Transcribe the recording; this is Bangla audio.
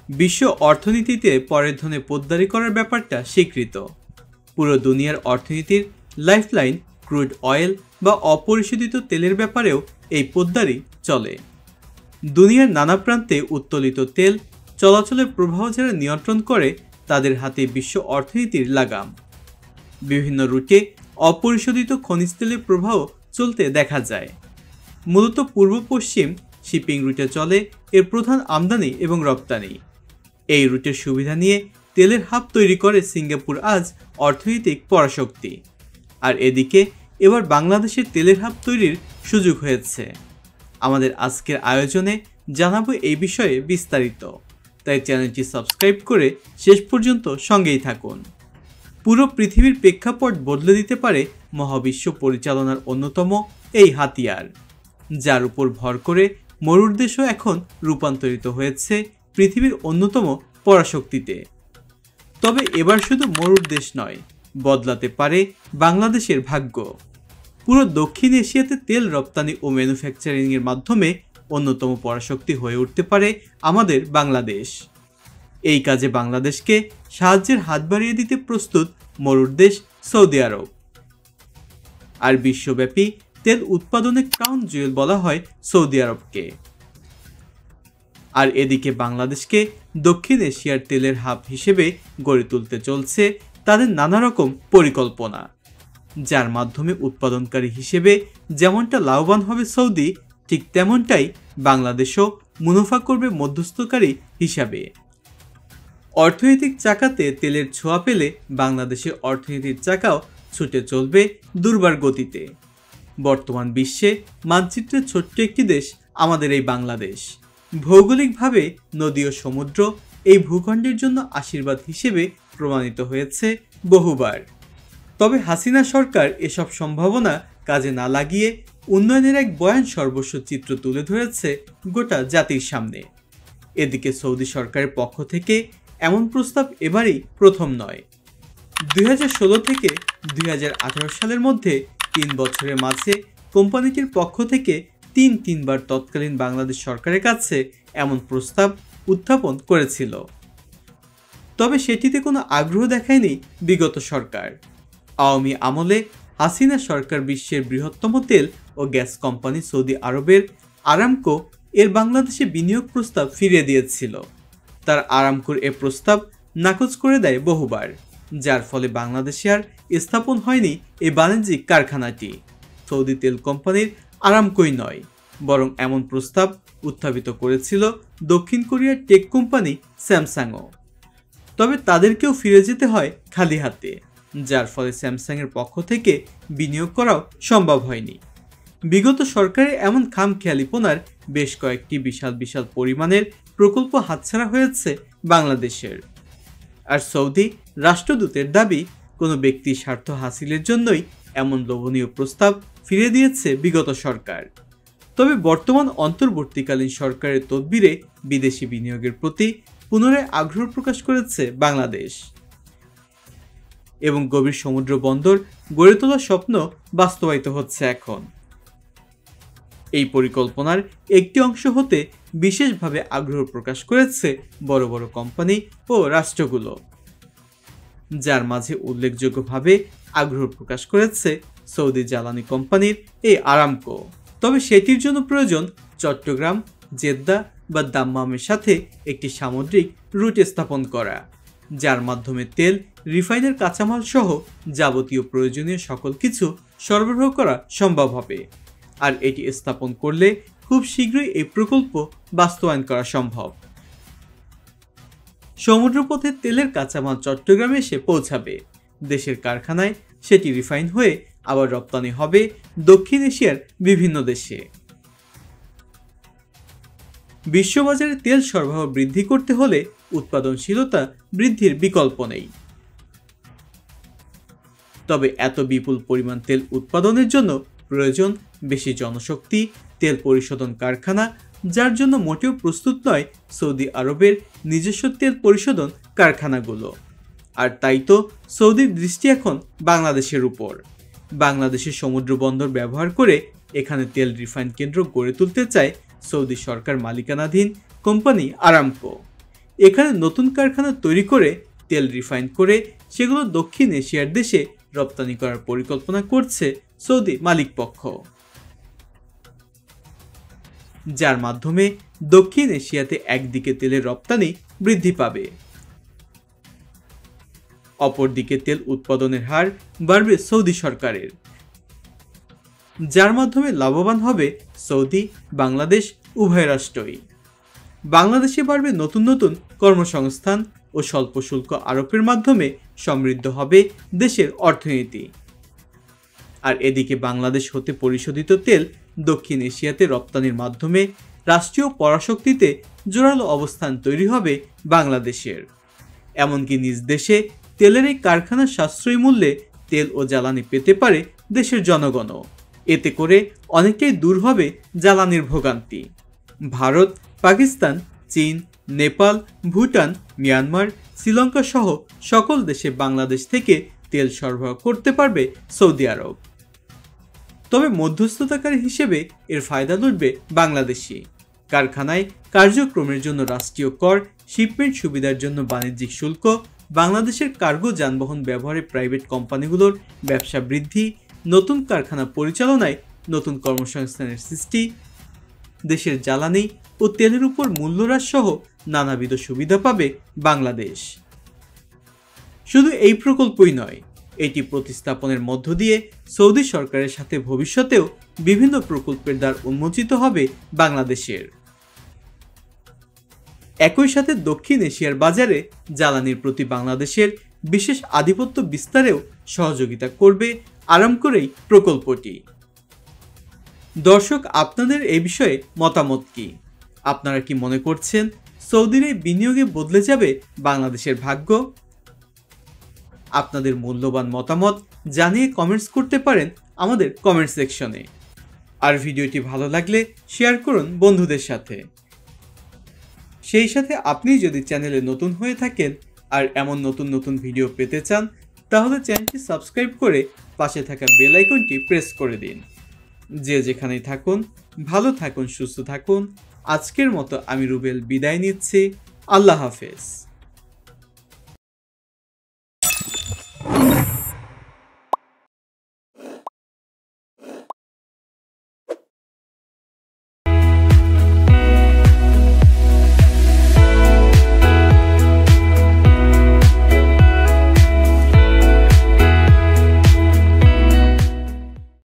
বিশ্ব অর্থনীতিতে পরের ধনে পোদ্দারি করার ব্যাপারটা স্বীকৃত। পুরো দুনিয়ার অর্থনীতির লাইফলাইন ক্রুড অয়েল বা অপরিশোধিত তেলের ব্যাপারেও এই পোদ্দারি চলে। দুনিয়ার নানা প্রান্তে উত্তোলিত তেল চলাচলের প্রবাহ যারা নিয়ন্ত্রণ করে তাদের হাতে বিশ্ব অর্থনীতির লাগাম। বিভিন্ন রুটে অপরিশোধিত খনিজ তেলের প্রবাহ চলতে দেখা যায়। মূলত পূর্ব পশ্চিম শিপিং রুটে চলে এর প্রধান আমদানি এবং রপ্তানি। এই রুটের সুবিধা নিয়ে তেলের হাব তৈরি করে সিঙ্গাপুর আজ অর্থনৈতিক পরাশক্তি। আর এদিকে এবার বাংলাদেশের তেলের হাব তৈরির সুযোগ হয়েছে। আমাদের আজকের আয়োজনে জানাবো এই বিষয়ে বিস্তারিত, তাই চ্যানেলটি সাবস্ক্রাইব করে শেষ পর্যন্ত সঙ্গেই থাকুন। পুরো পৃথিবীর প্রেক্ষাপট বদলে দিতে পারে মহাবিশ্ব পরিচালনার অন্যতম এই হাতিয়ার, যার উপর ভর করে মরুর দেশও এখন রূপান্তরিত হয়েছে পৃথিবীর অন্যতম পরাশক্তিতে। তবে এবার শুধু মরুর দেশ নয়, বদলাতে পারে বাংলাদেশের ভাগ্য। পুরো দক্ষিণ এশিয়াতে তেল রপ্তানি ও ম্যানুফ্যাকচারিংয়ের মাধ্যমে অন্যতম পরাশক্তি হয়ে উঠতে পারে আমাদের বাংলাদেশ। এই কাজে বাংলাদেশকে সাহায্যের হাত বাড়িয়ে দিতে প্রস্তুত মরুর দেশ সৌদি আরব। আর বিশ্বব্যাপী তেল উৎপাদনে ক্রাউন জুয়েল বলা হয় সৌদি আরবকে। আর এদিকে বাংলাদেশকে দক্ষিণ এশিয়ার তেলের হাব হিসেবে গড়ে তুলতে চলছে তাদের নানা রকম পরিকল্পনা, যার মাধ্যমে উৎপাদনকারী হিসেবে যেমনটা লাভবান হবে সৌদি, ঠিক তেমনটাই বাংলাদেশও মুনাফা করবে মধ্যস্থকারী হিসাবে। অর্থনৈতিক চাকাতে তেলের ছোঁয়া পেলে বাংলাদেশের অর্থনীতির চাকাও ছুটে চলবে দুর্বার গতিতে। বর্তমান বিশ্বে মানচিত্রের ছোট্ট একটি দেশ আমাদের এই বাংলাদেশ। ভৌগোলিকভাবে নদী ও সমুদ্র এই ভূখণ্ডের জন্য আশীর্বাদ হিসেবে প্রমাণিত হয়েছে বহুবার। তবে হাসিনা সরকার এসব সম্ভাবনা কাজে না লাগিয়ে উন্নয়নের এক বয়ান সর্বস্ব চিত্র তুলে ধরেছে গোটা জাতির সামনে। এদিকে সৌদি সরকারের পক্ষ থেকে এমন প্রস্তাব এবারই প্রথম নয়। 2016 থেকে 2018 সালের মধ্যে 3 বছরের মাঝে কোম্পানিটির পক্ষ থেকে তিনবার তৎকালীন বাংলাদেশ সরকারের কাছে এমন প্রস্তাব উত্থাপন করেছিল। তবে সেটিতে কোনো আগ্রহ দেখায়নি বিগত সরকার। আওয়ামী আমলে হাসিনা সরকার বিশ্বের বৃহত্তম তেল ও গ্যাস কোম্পানি সৌদি আরবের আরামকো এর বাংলাদেশে বিনিয়োগ প্রস্তাব ফিরিয়ে দিয়েছিল। তার আরামকোর এ প্রস্তাব নাকচ করে দেয় বহুবার, যার ফলে বাংলাদেশে আর স্থাপন হয়নি এই বাণিজ্যিক কারখানাটি। সৌদি তেল কোম্পানির আরামকোই নয়, বরং এমন প্রস্তাব উত্থাপিত করেছিল দক্ষিণ কোরিয়ার টেক কোম্পানি স্যামসাংও। তবে তাদেরকেও ফিরে যেতে হয় খালি হাতে, যার ফলে স্যামসাংয়ের পক্ষ থেকে বিনিয়োগ করাও সম্ভব হয়নি। বিগত সরকারের এমন খামখেয়ালিপনার বেশ কয়েকটি বিশাল পরিমাণের প্রকল্প হাতছাড়া হয়েছে বাংলাদেশের। আর সৌদি রাষ্ট্রদূতের দাবি কোনো ব্যক্তির স্বার্থ হাসিলের জন্যই এমন লোভনীয় প্রস্তাব ফিরে দিয়েছে বিগত সরকার। তবে বর্তমান অন্তর্বর্তীকালীন সরকারের তদবিরে বিদেশি বিনিয়োগের প্রতি পুনরায় আগ্রহ প্রকাশ করেছে বাংলাদেশ এবং গভীর সমুদ্র বন্দর গড়ে তোলার স্বপ্ন বাস্তবায়িত হচ্ছে এখন। এই পরিকল্পনার একটি অংশ হতে বিশেষভাবে আগ্রহ প্রকাশ করেছে বড় বড় কোম্পানি ও রাষ্ট্রগুলো, যার মাঝে উল্লেখযোগ্যভাবে আগ্রহ প্রকাশ করেছে সৌদি জ্বালানি কোম্পানির এই আরামকো। তবে সেটির জন্য প্রয়োজন চট্টগ্রাম, জেদ্দা বা দাম্মামের সাথে একটি সামুদ্রিক রুট স্থাপন করা, যার মাধ্যমে তেল, রিফাইনের কাঁচামাল সহ যাবতীয় প্রয়োজনীয় সকল কিছু সরবরাহ করা সম্ভব হবে। আর এটি স্থাপন করলে খুব শীঘ্রই এই প্রকল্প বাস্তবায়ন করা সম্ভব। সমুদ্রপথে তেলের কাঁচামাল চট্টগ্রামে এসে পৌঁছাবে। দেশের কারখানায় সেটি রিফাইন হয়ে আবার রপ্তানি হবে দক্ষিণ এশিয়ার বিভিন্ন দেশে। বিশ্ববাজারে তেল সরবরাহ বৃদ্ধি করতে হলে উৎপাদনশীলতা বৃদ্ধির বিকল্প নেই। তবে এত বিপুল পরিমাণ তেল উৎপাদনের জন্য প্রয়োজন বেশি জনশক্তি, তেল পরিশোধন কারখানা, যার জন্য মোটেও প্রস্তুত নয় সৌদি আরবের নিজস্ব তেল পরিশোধন কারখানাগুলো। আর তাই তো সৌদির দৃষ্টি এখন বাংলাদেশের উপর। বাংলাদেশের সমুদ্র বন্দর ব্যবহার করে এখানে তেল রিফাইন কেন্দ্র গড়ে তুলতে চায় সৌদি সরকার মালিকানাধীন কোম্পানি আরামকো। এখানে নতুন কারখানা তৈরি করে তেল রিফাইন করে সেগুলো দক্ষিণ এশিয়ার দেশে রপ্তানি করার পরিকল্পনা করছে সৌদি মালিকপক্ষ, যার মাধ্যমে দক্ষিণ এশিয়াতে একদিকে তেলের রপ্তানি বৃদ্ধি পাবে, অপরদিকে তেল উৎপাদনের হার বাড়বে সৌদি সরকারের, যার মাধ্যমে লাভবান হবে সৌদি বাংলাদেশ উভয় রাষ্ট্রই। বাংলাদেশে বাড়বে নতুন নতুন কর্মসংস্থান ও স্বল্প শুল্ক আরোপের মাধ্যমে সমৃদ্ধ হবে দেশের অর্থনীতি। আর এদিকে বাংলাদেশ হতে পরিশোধিত তেল দক্ষিণ এশিয়াতে রপ্তানির মাধ্যমে রাষ্ট্রীয় পরাশক্তিতে জোরালো অবস্থান তৈরি হবে বাংলাদেশের। এমনকি নিজ দেশে তেলের এই কারখানার সাশ্রয়ী মূল্যে তেল ও জ্বালানি পেতে পারে দেশের জনগণও। এতে করে অনেকটাই দূর হবে জ্বালানির ভোগান্তি। ভারত, পাকিস্তান, চীন, নেপাল, ভুটান, মিয়ানমার, শ্রীলঙ্কা সহ সকল দেশে বাংলাদেশ থেকে তেল সরবরাহ করতে পারবে সৌদি আরব। তবে মধ্যস্থতাকারী হিসেবে এর ফায়দা লুটবে বাংলাদেশি। কারখানায় কার্যক্রমের জন্য রাষ্ট্রীয় কর, শিপমেন্ট সুবিধার জন্য বাণিজ্যিক শুল্ক, বাংলাদেশের কার্গো যানবাহন ব্যবহারে প্রাইভেট কোম্পানিগুলোর ব্যবসা বৃদ্ধি, নতুন কারখানা পরিচালনায় নতুন কর্মসংস্থানের সৃষ্টি, দেশের জ্বালানি ও তেলের উপর মূল্যহ্রাস সহ নানাবিধ সুবিধা পাবে বাংলাদেশ। শুধু এই প্রকল্পই নয়, এটি প্রতিস্থাপনের মধ্য দিয়ে সৌদি সরকারের সাথে ভবিষ্যতেও বিভিন্ন প্রকল্পের দ্বার উন্মোচিত হবে বাংলাদেশের। একই সাথে দক্ষিণ এশিয়ার বাজারে জ্বালানির প্রতি বাংলাদেশের বিশেষ আধিপত্য বিস্তারেও সহযোগিতা করবে আরামকোর প্রকল্পটি। দর্শক, আপনাদের এই বিষয়ে মতামত কি? আপনারা কি মনে করছেন সৌদির এই বিনিয়োগে বদলে যাবে বাংলাদেশের ভাগ্য? আপনাদের মূল্যবান মতামত জানিয়ে কমেন্টস করতে পারেন আমাদের কমেন্ট সেকশনে। আর ভিডিওটি ভালো লাগলে শেয়ার করুন বন্ধুদের সাথে। সেই সাথে আপনি যদি চ্যানেলে নতুন হয়ে থাকেন আর এমন নতুন নতুন ভিডিও পেতে চান, তাহলে চ্যানেলটি সাবস্ক্রাইব করে পাশে থাকা বেল আইকনটি প্রেস করে দিন। যে যেখানেই থাকুন, ভালো থাকুন, সুস্থ থাকুন। আজকের মতো আমি রুবেল বিদায় নিচ্ছি। আল্লাহ হাফেজ।